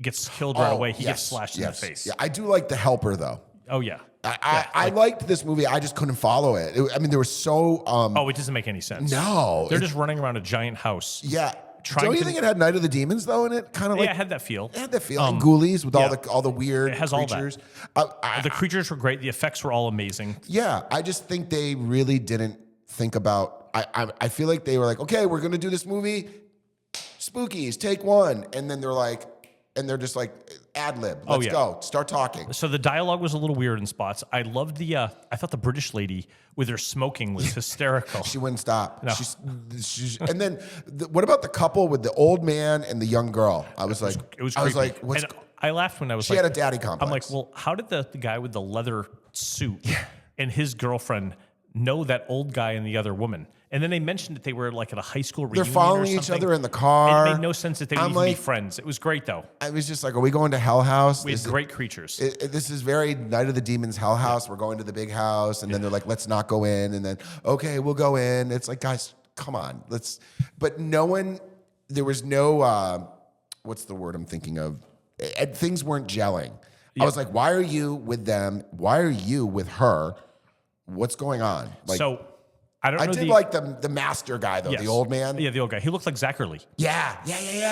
gets killed right away. He gets slashed in the face.
Yeah, I do like the helper though.
Oh yeah.
I liked this movie. I just couldn't follow it. I mean, there was so.
It doesn't make any sense.
No,
they're just running around a giant house.
Yeah. Don't you think it had Night of the Demons though in it? Kind of like
it had that feel.
It had that feel. And Ghoulies with all the weird
it has
creatures.
All that. The creatures were great. The effects were all amazing.
Yeah, I just think they really didn't think about. I feel like they were like, okay, we're gonna do this movie, Spookies, take one, and then they're just like ad lib. Let's go, start talking.
So the dialogue was a little weird in spots. I loved the. I thought the British lady with her smoking was hysterical.
She wouldn't stop.
No.
And then what about the couple with the old man and the young girl? I was like,
it was.
I was
creepy.
like, what's?
And I laughed when I was.
She
like,
had a daddy complex.
I'm like, well, how did the guy with the leather suit and his girlfriend know that old guy and the other woman? And then they mentioned that they were like at a high school reunion.
They're following each other in the car.
It made no sense that they would even be friends. It was great though.
I was just like, are we going to Hell House?
We had great creatures.
This is very Night of the Demons Hell House. We're going to the big house. And then they're like, let's not go in. And then, okay, we'll go in. It's like, guys, come on. But there was no, what's the word I'm thinking of? Things weren't gelling. I was like, why are you with them? Why are you with her? What's going on? Like,
I don't know.
I did like the master guy though, the old man.
Yeah, the old guy. He looked like Zachary.
Yeah.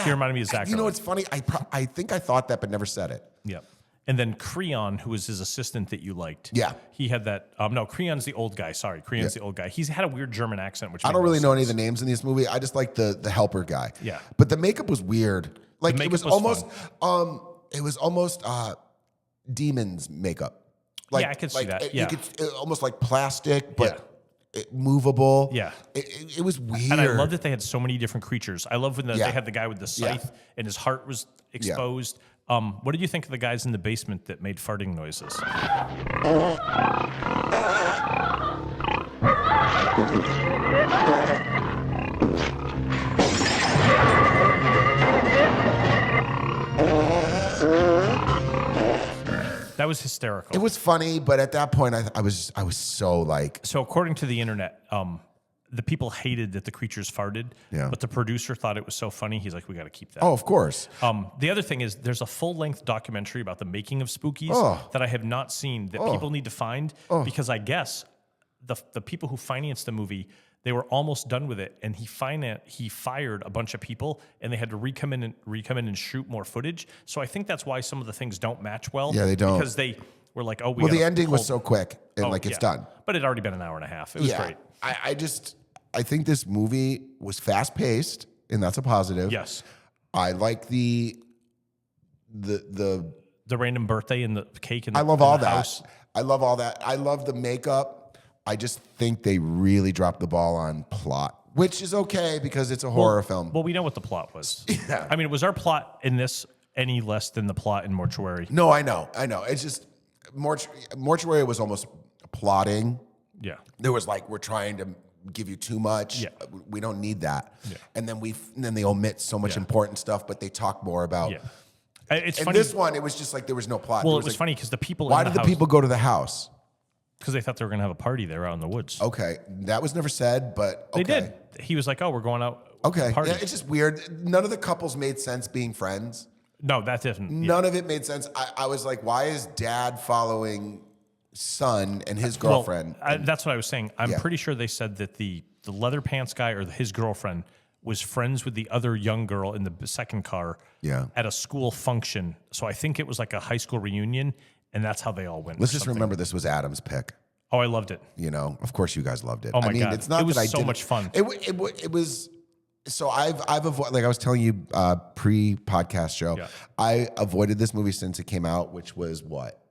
He reminded me of Zachary.
You know what's funny? I think I thought that, but never said it.
Yeah. And then Creon, who was his assistant that you liked.
Yeah.
He had that. No, Creon's the old guy. Sorry, Creon's the old guy. He's had a weird German accent, which
I don't really know any of the names in this movie. I just like the helper guy.
Yeah.
But the makeup was weird. Like it was almost demons makeup. Like,
I could see that. Yeah.
Almost like plastic, but movable.
Yeah.
It was weird.
And I love that they had so many different creatures. I love when they had the guy with the scythe and his heart was exposed. What did you think of the guys in the basement that made farting noises? That was hysterical.
It was funny, but at that point, I was so like.
So according to the internet, the people hated that the creatures farted, but the producer thought it was so funny. He's like, we got to keep that.
Oh, of course.
The other thing is there's a full-length documentary about the making of Spookies that I have not seen that people need to find because I guess the people who financed the movie, they were almost done with it, and he fired a bunch of people, and they had to re-come in and shoot more footage. So I think that's why some of the things don't match well.
Yeah, they don't.
Because they were like, oh,
the ending was so quick, and it's done.
But it had already been an hour and a half. It was great.
I think this movie was fast paced, and that's a positive.
Yes.
I like the
random birthday and the cake and the,
I love all that.
House.
I love all that. I love the makeup. I just think they really dropped the ball on plot, which is okay because it's a horror film.
Well, we know what the plot was.
Yeah.
I mean, it was our plot in this any less than the plot in Mortuary.
No, I know. It's just Mortuary was almost plotting.
Yeah.
There was like, we're trying to give you too much.
Yeah.
We don't need that.
Yeah.
And then they omit so much important stuff, but they talk more about.
Yeah. It's
in
funny.
this one, it was just like there was no plot.
Well,
There
it was
like,
funny because the people.
Why
in
did
the
the people go to the house?
Because they thought they were going to have a party there out in the woods.
Okay, that was never said, but okay.
They did. He was like, "Oh, we're going out."
Okay,
Party.
yeah, it's just weird. None of the couples made sense being friends.
No, that didn't.
None of it made sense. I was like, why is dad following son and his girlfriend?
Well, that's what I was saying. I'm
Yeah.
pretty sure they said that the leather pants guy or his girlfriend was friends with the other young girl in the second car at a school function. So I think it was like a high school reunion, and that's how they all went.
Let's just remember this was Adam's pick.
Oh, I loved it.
You know, of course you guys loved it.
Oh my
I mean,
God.
It's not
It was
that I
so
didn't-
much fun.
It was. So I've avoided, like I was telling you pre-podcast show, I avoided this movie since it came out, which was what?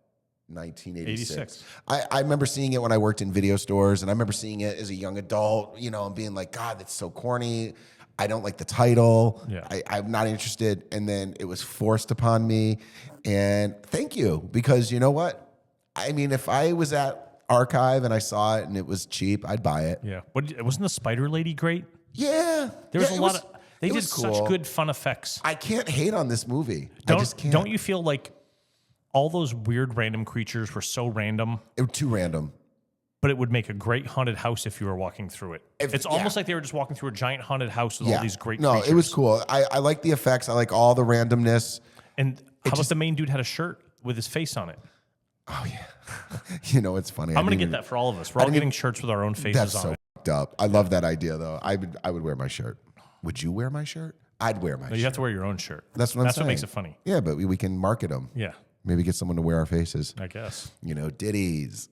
1986. I remember seeing it when I worked in video stores, and I remember seeing it as a young adult, you know, and being like, God, that's so corny. I don't like the title.
Yeah.
I'm not interested. And then it was forced upon me. And thank you, because you know what? I mean, if I was at Archive and I saw it and it was cheap, I'd buy it.
Yeah. Wasn't the Spider Lady great?
Yeah.
There was a lot of. They
it
did
was
such
cool.
good fun effects.
I can't hate on this movie. I just can't.
Don't you feel like all those weird random creatures were so random?
They were too random.
But it would make a great haunted house if you were walking through it. It's almost like they were just walking through a giant haunted house with all these great creatures.
No, it was cool. I like the effects. I like all the randomness.
And how about the main dude had a shirt with his face on it?
Oh, yeah. You know, it's funny.
I'm going to get that for all of us. We're all getting shirts with our own faces
That's
on
so
it.
fucked up. I love that idea, though. I would wear my shirt. Would you wear my shirt? I'd wear my shirt.
You have to wear your own shirt.
That's what I'm saying.
That's what makes it funny.
Yeah, but we can market them.
Yeah.
Maybe get someone to wear our faces.
I guess.
You know, ditties.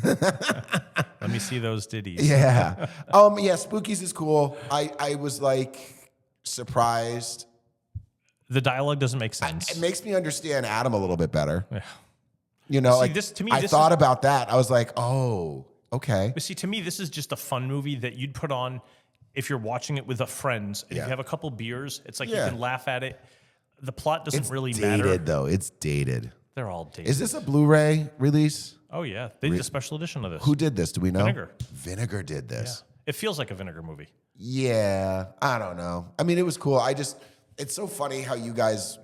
Let me see those ditties.
Yeah. Yeah, Spookies is cool. I was like surprised.
The dialogue doesn't make sense.
It makes me understand Adam a little bit better.
Yeah.
You know,
See,
like
this- to me,
I
this
thought
is-
about that. I was like, oh, okay.
But see, to me, this is just a fun movie that you'd put on if you're watching it with a friends. If you have a couple beers, it's like you can laugh at it. The plot doesn't
It's
really
dated,
matter.
though. It's dated.
They're all dated.
Is this a Blu-ray release?
Oh, yeah. They did a special edition of this.
Who did this? Do we know?
Vinegar.
Vinegar did this.
It feels like a Vinegar movie.
Yeah, I don't know. I mean, it was cool. It's so funny how you guys,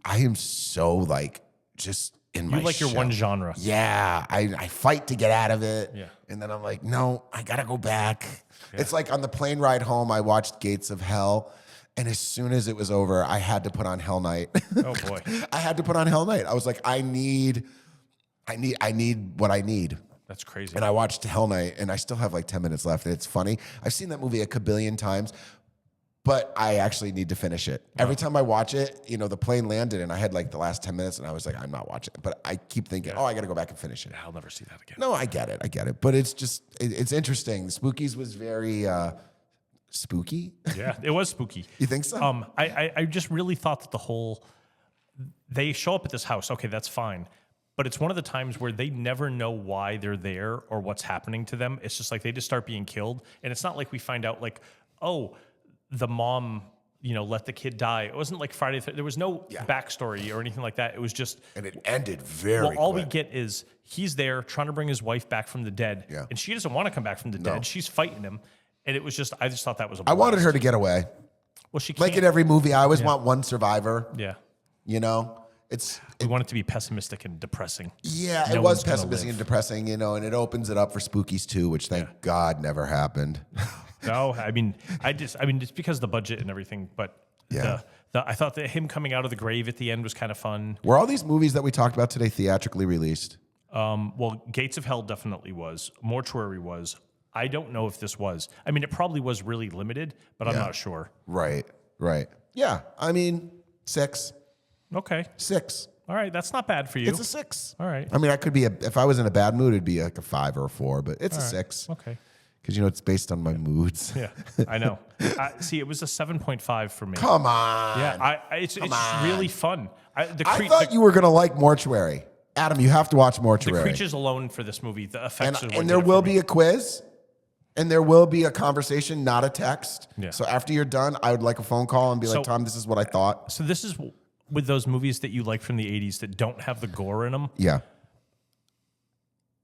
I am so like just in my
You like your
shell.
one genre.
Yeah, I fight to get out of it.
Yeah.
And then I'm like, no, I got to go back. Yeah. It's like on the plane ride home, I watched Gates of Hell. And as soon as it was over, I had to put on Hell Night.
Oh, boy.
I had to put on Hell Night. I was like, I need what I need.
That's crazy.
And I watched Hell Night, and I still have like 10 minutes left. And it's funny. I've seen that movie a kabillion times, but I actually need to finish it. Every time I watch it, you know, the plane landed, and I had like the last 10 minutes, and I was like, I'm not watching it. But I keep thinking, I got to go back and finish it.
I'll never see that again.
No, I get it. But it's just, it's interesting. Spookies was very spooky.
Yeah, it was spooky.
You think so?
I just really thought that they show up at this house. Okay, that's fine. But it's one of the times where they never know why they're there or what's happening to them. It's just like they just start being killed. And it's not like we find out like, oh, the mom, you know, let the kid die. It wasn't like Friday. There was no backstory or anything like that. It was just.
And it ended very
well, all
quick.
we get is he's there trying to bring his wife back from the dead.
Yeah.
And she doesn't want to come back from the dead. She's fighting him. And it was just, I just thought that was a
I wanted
blast.
her to get away.
Well, she can't.
Like in every movie, I always want one survivor.
Yeah.
You know?
We want it to be pessimistic and depressing.
Yeah,
No
it was
one's gonna
pessimistic
live.
and depressing, you know, and it opens it up for Spookies too, which thank God never happened.
No, I mean, it's because of the budget and everything, but I thought that him coming out of the grave at the end was kind of fun.
Were all these movies that we talked about today theatrically released?
Well, Gates of Hell definitely was. Mortuary was. I don't know if this was. I mean, it probably was really limited, but I'm not sure.
Right. Yeah, I mean, 6.
Okay.
6.
All right, that's not bad for you.
It's a 6.
All right.
I mean, I could be if I was in a bad mood, it'd be like a 5 or a 4, but it's a 6.
Okay.
Because, you know, it's based on my moods.
Yeah, I know. See, it was a 7.5 for me.
Come on.
Yeah, it's really fun.
I thought you were going to like Mortuary. Adam, you have to watch Mortuary.
The creatures alone for this movie, the effects.
And there will be a quiz. And there will be a conversation, not a text.
Yeah.
So after you're done, I would like a phone call and be like, Tom, this is what I thought.
So this is with those movies that you like from the 80s that don't have the gore in them.
Yeah.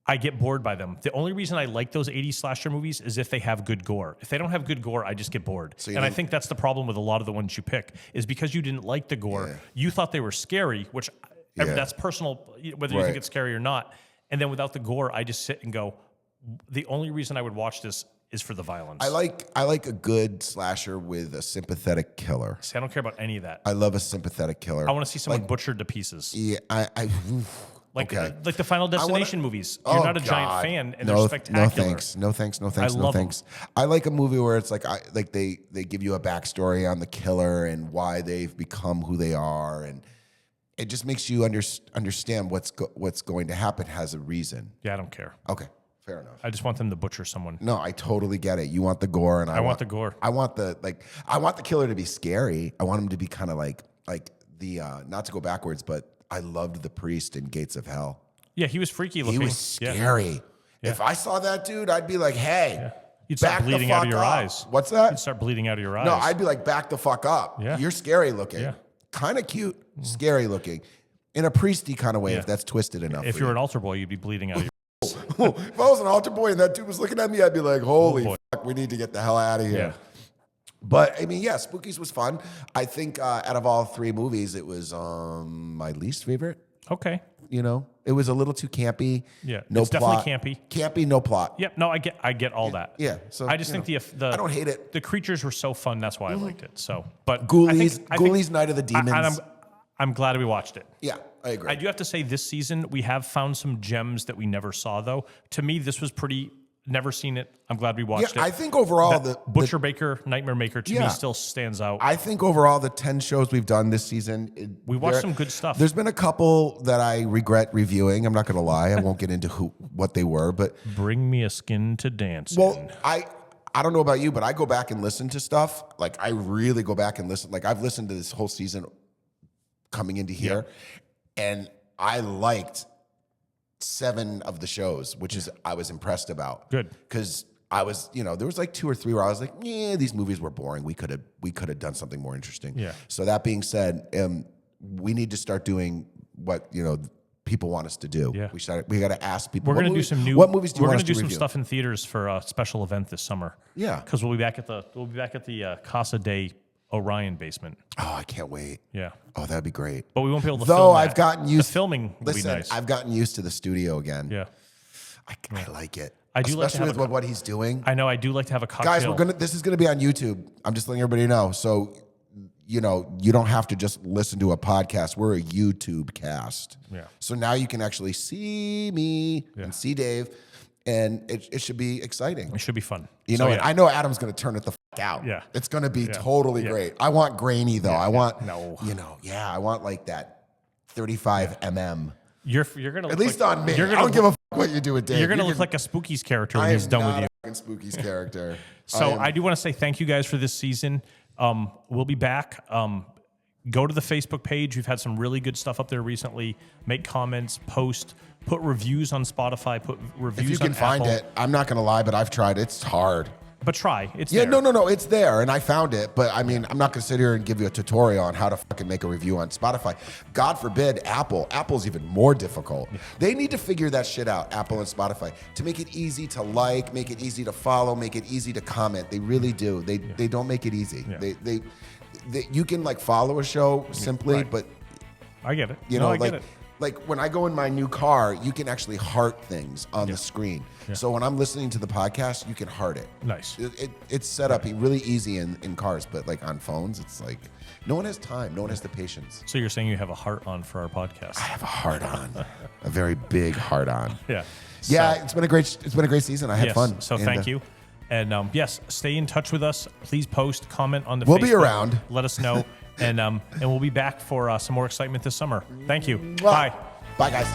I get bored by them. The only reason I like those 80s slasher movies is if they have good gore. If they don't have good gore, I just get bored. And I think that's the problem with a lot of the ones you pick, is because you didn't like the gore. Yeah. You thought they were scary, which that's personal, whether you think it's scary or not. And then without the gore, I just sit and go, the only reason I would watch this is for the violence.
I like a good slasher with a sympathetic killer.
See, I don't care about any of that.
I love a sympathetic killer.
I want to see someone butchered to pieces.
Yeah,
like the Final Destination movies. You're not a giant fan, and they're spectacular.
No thanks. I like a movie where it's like they give you a backstory on the killer and why they've become who they are, and it just makes you understand what's going to happen has a reason.
Yeah, I don't care.
Okay, fair enough.
I just want them to butcher someone.
No, I totally get it. You want the gore, and I want
the gore.
I want the killer to be scary. I want him to be kind of like the not to go backwards, but I loved the priest in Gates of Hell.
Yeah, he was freaky looking.
He was scary. Yeah. If I saw that dude, I'd be like, hey.
Yeah. You'd start bleeding out of your eyes.
What's that?
You'd start bleeding out of your eyes.
No, I'd be like, back the fuck up.
Yeah.
You're scary looking.
Yeah.
Kind of cute, scary looking. In a priesty kind of way, if that's twisted enough.
If you're an altar boy, you'd be bleeding out of your eyes.
If I was an altar boy and that dude was looking at me, I'd be like, holy fuck, we need to get the hell out of here.
Yeah.
But, I mean, yeah, Spookies was fun. I think out of all three movies, it was my least favorite.
Okay.
You know, it was a little too campy.
Yeah,
no
it's
plot.
Definitely campy.
Campy, no plot.
Yep. No, I get all that.
Yeah. So
I just think the
I don't hate it.
The creatures were so fun. That's why I liked it. So, but
Ghoulies, Night of the Demons.
I'm glad we watched it.
Yeah, I agree.
I do have to say, this season we have found some gems that we never saw. Though to me, this was pretty. Never seen it. I'm glad we watched it.
I think overall the
Butcher Baker, Nightmare Maker to me still stands out.
I think overall the 10 shows we've done this season,
we watched some good stuff.
There's been a couple that I regret reviewing. I'm not going to lie. I won't get into what they were, but
Bring Me a Skin to Dance.
Well, I don't know about you, but I go back and listen to stuff. Like I really go back and listen. Like I've listened to this whole season coming into here, and I liked 7 of the shows, which is I was impressed about.
Good.
Because I was, there was like 2 or 3 where I was like, yeah, these movies were boring. We could have done something more interesting.
Yeah.
So that being said, we need to start doing what, people want us to do.
Yeah.
We got to ask people.
We're going to do some new.
What movies do you want us to
We're going to do some
review?
stuff in theaters for a special event this summer.
Yeah.
Because we'll be back at the Casa de Orion basement.
Oh, I can't wait.
Yeah.
Oh, that'd be great.
But we won't be able to
Though
film
I've
that.
gotten used
the filming will be nice.
I've gotten used to the studio again.
Yeah.
I like it.
I do like to
especially
have
with what he's doing.
I know. I do like to have a cocktail.
Guys, this is gonna be on YouTube. I'm just letting everybody know. So, you don't have to just listen to a podcast. We're a YouTube cast.
Yeah.
So now you can actually see me and see Dave, and it should be exciting.
It should be fun.
I know Adam's gonna turn it the fuck out.
Yeah.
It's gonna be totally great. I want grainy though. I want I want like that 35 mm.
You're gonna
at least on me. I don't give a fuck what you do with Dave.
You're gonna look like a Spookies character when he's done with you.
I am not a Spookies character.
So I do want to say thank you guys for this season. We'll be back. Go to the Facebook page. We've had some really good stuff up there recently. Make comments, post, put reviews on Spotify, put reviews on
If you can find
Apple.
it, I'm not gonna lie, but I've tried. It's hard.
But try. It's
Yeah,
there.
no, it's there, and I found it. But I mean, I'm not going to sit here and give you a tutorial on how to fucking make a review on Spotify. God forbid, Apple. Apple's even more difficult. Yeah. They need to figure that shit out, Apple and Spotify, to make it easy to like, make it easy to follow, make it easy to comment. They really do. They don't make it easy.
Yeah.
They you can like follow a show simply, but
I get it.
I
get it.
Like when I go in my new car, you can actually heart things on the screen. Yeah. So when I'm listening to the podcast, you can heart it.
Nice.
It's set up really easy in cars, but like on phones, it's like no one has time. No one has the patience.
So you're saying you have a heart on for our podcast?
I have a heart on, a very big heart on.
Yeah.
Yeah, it's been a great season. I had fun.
So thank you. And yes, stay in touch with us. Please post, comment on the
We'll
Facebook.
be around.
Let us know. And we'll be back for some more excitement this summer. Thank you.
Well,
Bye.
Bye, guys.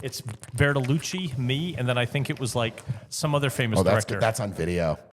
It's Bertolucci, me, and then I think it was like some other famous director.
That's on video.